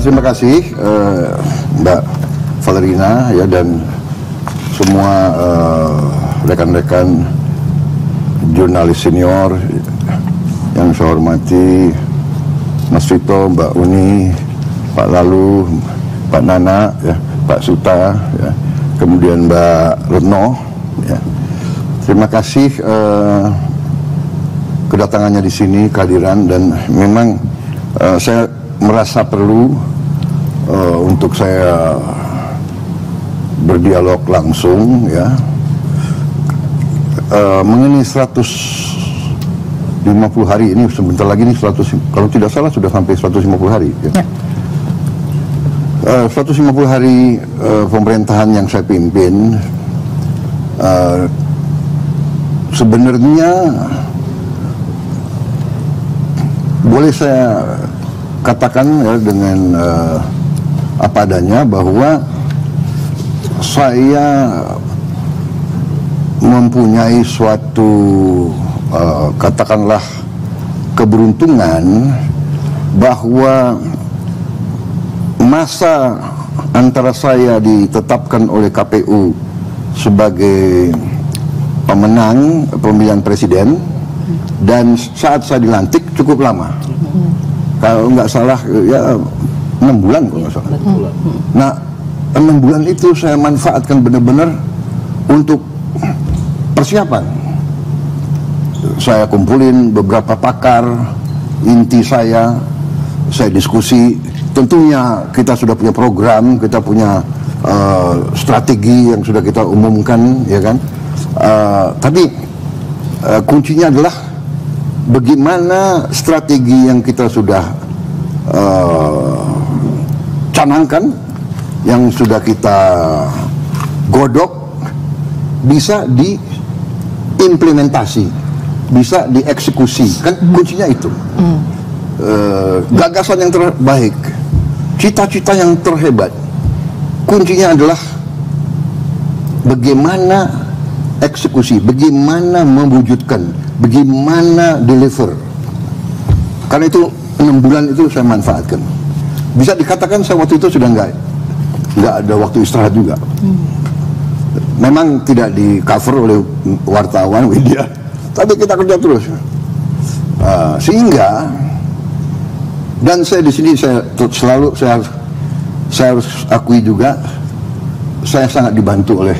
Terima kasih Mbak Valerina ya, dan semua rekan-rekan jurnalis senior yang saya hormati, Mas Vito, Mbak Uni, Pak Lalu, Pak Nana, ya, Pak Suta, ya, kemudian Mbak Retno. Ya. Terima kasih kedatangannya di sini, kehadiran, dan memang saya merasa perlu untuk saya berdialog langsung ya mengenai 150 hari ini. Sebentar lagi ini 100, kalau tidak salah sudah sampai 150 hari ya. 150 hari pemerintahan yang saya pimpin, sebenarnya boleh saya katakan ya, dengan apa adanya, bahwa saya mempunyai suatu katakanlah keberuntungan bahwa masa antara saya ditetapkan oleh KPU sebagai pemenang pemilihan presiden dan saat saya dilantik cukup lama. Kalau nggak salah ya 6 bulan kalau nggak salah. Nah, 6 bulan itu saya manfaatkan benar-benar untuk persiapan. Saya kumpulin beberapa pakar, inti saya diskusi. Tentunya kita sudah punya program, kita punya strategi yang sudah kita umumkan, ya kan. Tapi kuncinya adalah bagaimana strategi yang kita sudah canangkan, yang sudah kita godok, bisa diimplementasi, bisa dieksekusi. Kan kuncinya itu. Gagasan yang terbaik, cita-cita yang terhebat, kuncinya adalah bagaimana eksekusi, bagaimana mewujudkan, bagaimana deliver. Karena itu 6 bulan itu saya manfaatkan. Bisa dikatakan saya waktu itu sudah nggak ada waktu istirahat juga. Memang tidak di cover oleh wartawan, media, tapi kita kerja terus. Sehingga, dan saya di sini saya harus akui juga, saya sangat dibantu oleh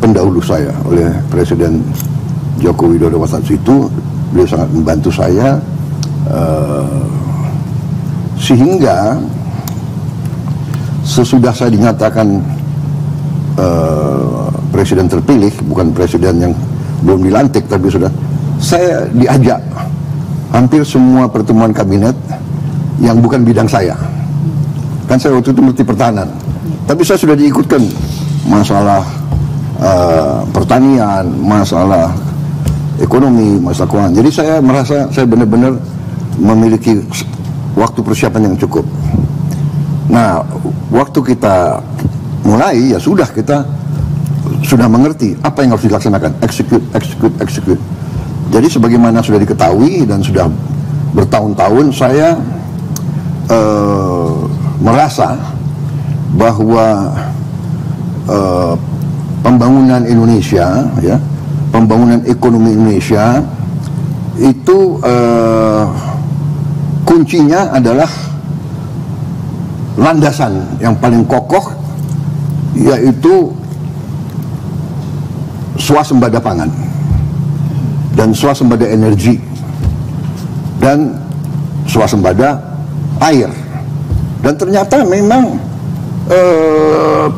pendahulu saya, oleh Presiden Joko Widodo waktu itu. Beliau sangat membantu saya, sehingga sesudah saya dinyatakan presiden terpilih, bukan presiden yang belum dilantik, tapi sudah, saya diajak hampir semua pertemuan kabinet yang bukan bidang saya. Kan saya waktu itu Menteri Pertahanan, tapi saya sudah diikutkan masalah pertanian, masalah ekonomi, masalah keuangan. Jadi saya merasa saya benar-benar memiliki waktu persiapan yang cukup. Nah, waktu kita mulai, ya sudah, kita sudah mengerti apa yang harus dilaksanakan, execute. Jadi sebagaimana sudah diketahui dan sudah bertahun-tahun saya merasa bahwa pembangunan Indonesia, ya, pembangunan ekonomi Indonesia itu kuncinya adalah landasan yang paling kokoh, yaitu swasembada pangan dan swasembada energi dan swasembada air. Dan ternyata memang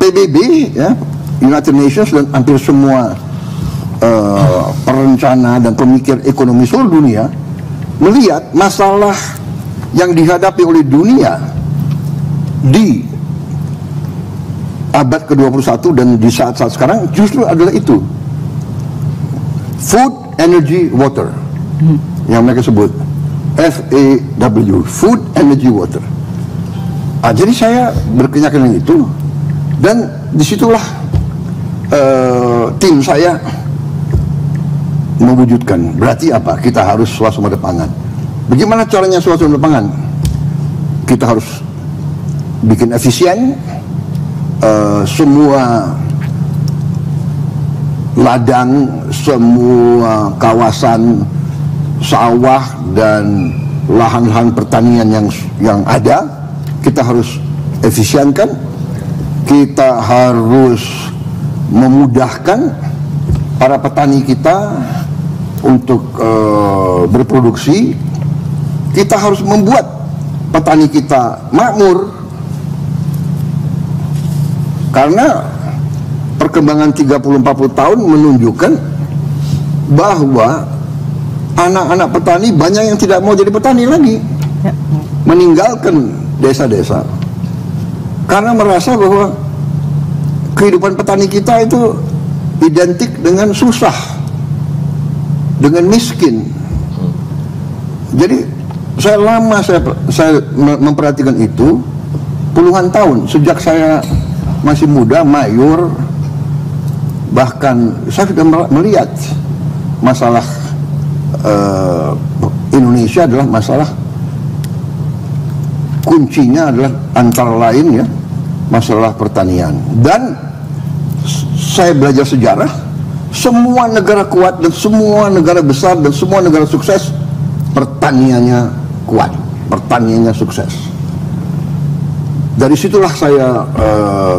PBB, ya, United Nations, dan hampir semua perencana dan pemikir ekonomi seluruh dunia melihat masalah yang dihadapi oleh dunia di abad ke-21 dan di saat-saat sekarang justru adalah itu, food, energy, water, yang mereka sebut FAW, food, energy, water. Jadi saya berkeyakinan itu, dan disitulah tim saya mewujudkan. Berarti apa? Kita harus swasembada pangan. Bagaimana caranya swasembada pangan? Kita harus bikin efisien, semua ladang, semua kawasan sawah dan lahan-lahan pertanian yang ada kita harus efisienkan, kita harus memudahkan para petani kita untuk berproduksi, kita harus membuat petani kita makmur, karena perkembangan 30-40 tahun menunjukkan bahwa anak-anak petani banyak yang tidak mau jadi petani lagi, meninggalkan desa-desa karena merasa bahwa kehidupan petani kita itu identik dengan susah, dengan miskin. Jadi saya memperhatikan itu puluhan tahun, sejak saya masih muda, mayor, bahkan saya sudah melihat masalah Indonesia adalah masalah, kuncinya adalah antara lain ya masalah pertanian. Dan saya belajar sejarah, semua negara kuat dan semua negara besar dan semua negara sukses pertaniannya kuat, pertaniannya sukses. Dari situlah saya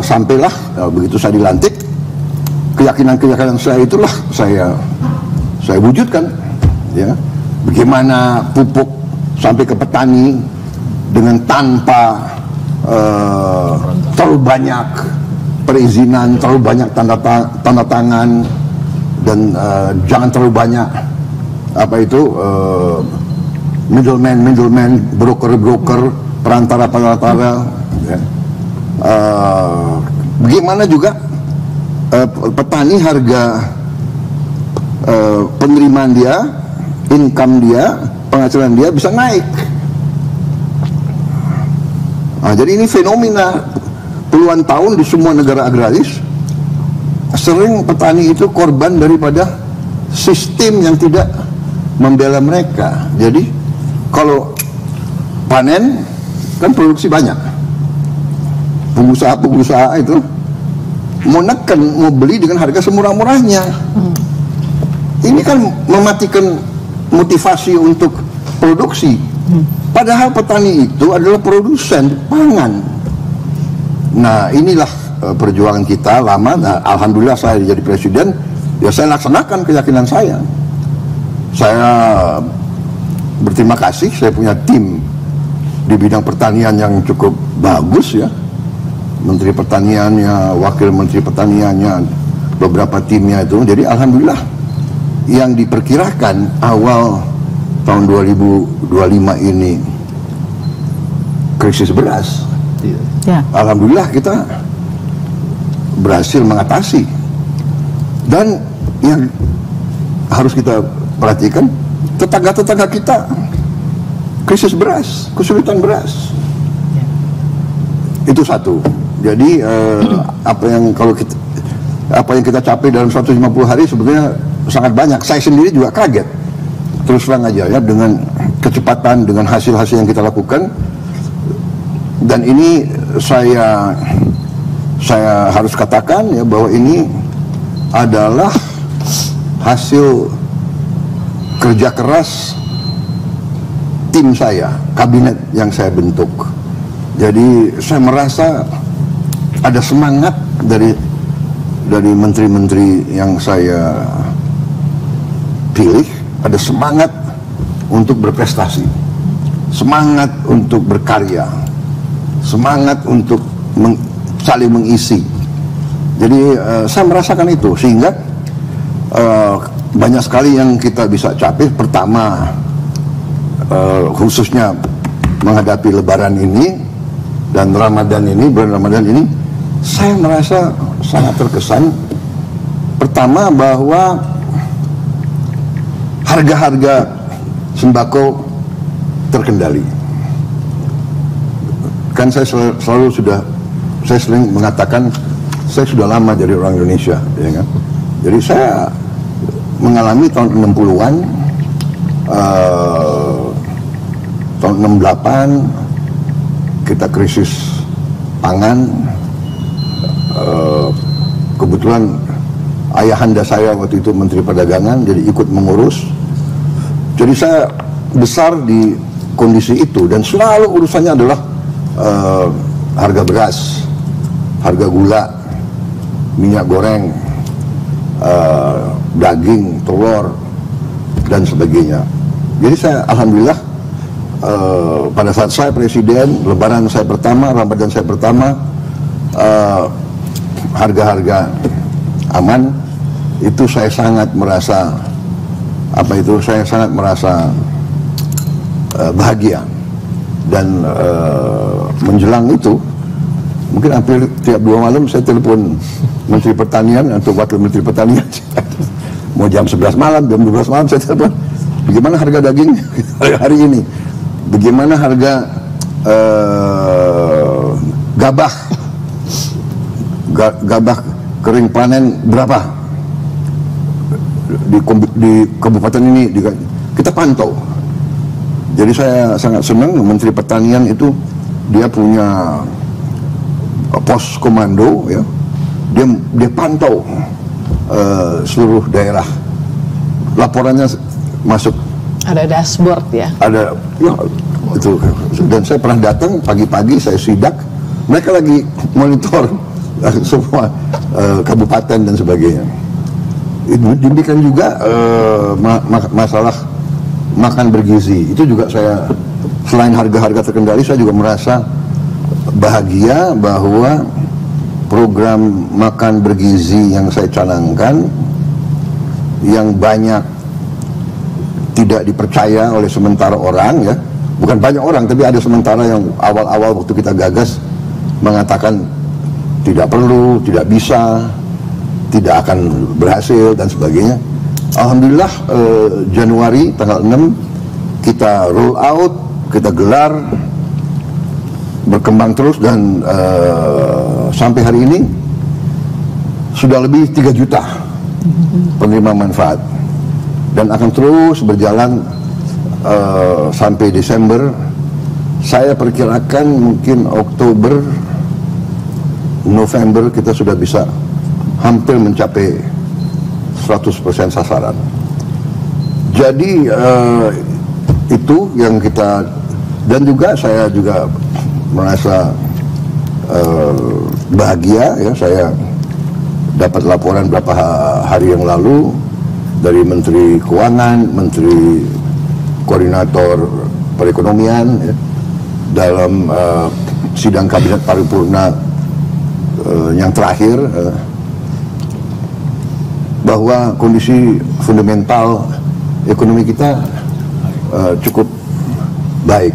sampailah begitu saya dilantik, keyakinan saya itulah saya wujudkan ya. Bagaimana pupuk sampai ke petani dengan tanpa terlalu banyak perizinan, terlalu banyak tanda tangan, dan jangan terlalu banyak middleman, broker, perantara ya. Bagaimana juga petani harga penerimaan dia, income dia, penghasilan dia bisa naik. Nah, jadi ini fenomena puluhan tahun di semua negara agraris, sering petani itu korban daripada sistem yang tidak membela mereka. Jadi kalau panen kan produksi banyak, pengusaha itu mau neken, mau beli dengan harga semurah-murahnya. Ini kan mematikan motivasi untuk produksi. Padahal petani itu adalah produsen pangan. Nah, inilah perjuangan kita lama. Nah, alhamdulillah saya jadi presiden, ya saya laksanakan keyakinan saya. Saya berterima kasih, saya punya tim di bidang pertanian yang cukup bagus ya. Menteri Pertaniannya, Wakil Menteri Pertaniannya, beberapa timnya itu. Jadi alhamdulillah yang diperkirakan awal tahun 2025 ini krisis beras, ya. Alhamdulillah kita berhasil mengatasi. Dan yang harus kita perhatikan, tetangga-tetangga kita krisis beras, kesulitan beras. Itu satu. Jadi apa yang kita capai dalam 150 hari sebetulnya sangat banyak. Saya sendiri juga kaget, terus terang aja ya, dengan kecepatan, dengan hasil-hasil yang kita lakukan. Dan ini saya harus katakan ya, bahwa ini adalah hasil kerja keras tim saya, kabinet yang saya bentuk. Jadi saya merasa ada semangat dari menteri-menteri yang saya pilih, ada semangat untuk berprestasi, semangat untuk berkarya, semangat untuk saling mengisi. Jadi saya merasakan itu, sehingga banyak sekali yang kita bisa capai. Pertama, khususnya menghadapi Lebaran ini dan Ramadan ini, bulan Ramadan ini, saya merasa sangat terkesan. Pertama, bahwa harga-harga sembako terkendali. Kan saya sering mengatakan saya sudah lama jadi orang Indonesia, ya kan? Jadi saya mengalami tahun 60-an, tahun 68 kita krisis pangan. Kebetulan ayahanda saya waktu itu Menteri Perdagangan, jadi ikut mengurus. Jadi saya besar di kondisi itu, dan selalu urusannya adalah harga beras, harga gula, minyak goreng, daging, telur, dan sebagainya. Jadi saya alhamdulillah pada saat saya presiden, lebaran saya pertama, Ramadan saya pertama, harga-harga aman. Itu saya sangat merasa saya sangat merasa bahagia. Dan menjelang itu mungkin hampir tiap 2 malam saya telepon Menteri Pertanian atau Wakil Menteri Pertanian. Mau jam 11 malam, jam 12 malam saya telepon, bagaimana harga daging hari ini, bagaimana harga gabah kering panen berapa di kabupaten ini, kita pantau. Jadi saya sangat senang Menteri Pertanian itu dia punya pos komando, ya. Dia pantau seluruh daerah. Laporannya masuk. Ada dashboard ya. Ada, ya itu. Dan saya pernah datang pagi-pagi, saya sidak, mereka lagi monitor semua kabupaten dan sebagainya. Demikian juga masalah makan bergizi, itu juga saya, selain harga-harga terkendali, saya juga merasa bahagia bahwa program makan bergizi yang saya canangkan, yang banyak tidak dipercaya oleh sementara orang, ya, bukan banyak orang, tapi ada sementara yang awal-awal waktu kita gagas mengatakan tidak perlu, tidak bisa, tidak akan berhasil dan sebagainya. Alhamdulillah Januari tanggal 6 kita roll out, kita gelar, berkembang terus, dan sampai hari ini sudah lebih 3 juta penerima manfaat, dan akan terus berjalan sampai Desember. Saya perkirakan mungkin Oktober, November kita sudah bisa hampir mencapai 100% sasaran. Jadi itu yang kita, dan juga saya juga merasa bahagia, ya, saya dapat laporan beberapa hari yang lalu dari Menteri Keuangan, Menteri Koordinator Perekonomian, ya, dalam sidang Kabinet Paripurna yang terakhir, bahwa kondisi fundamental ekonomi kita cukup baik.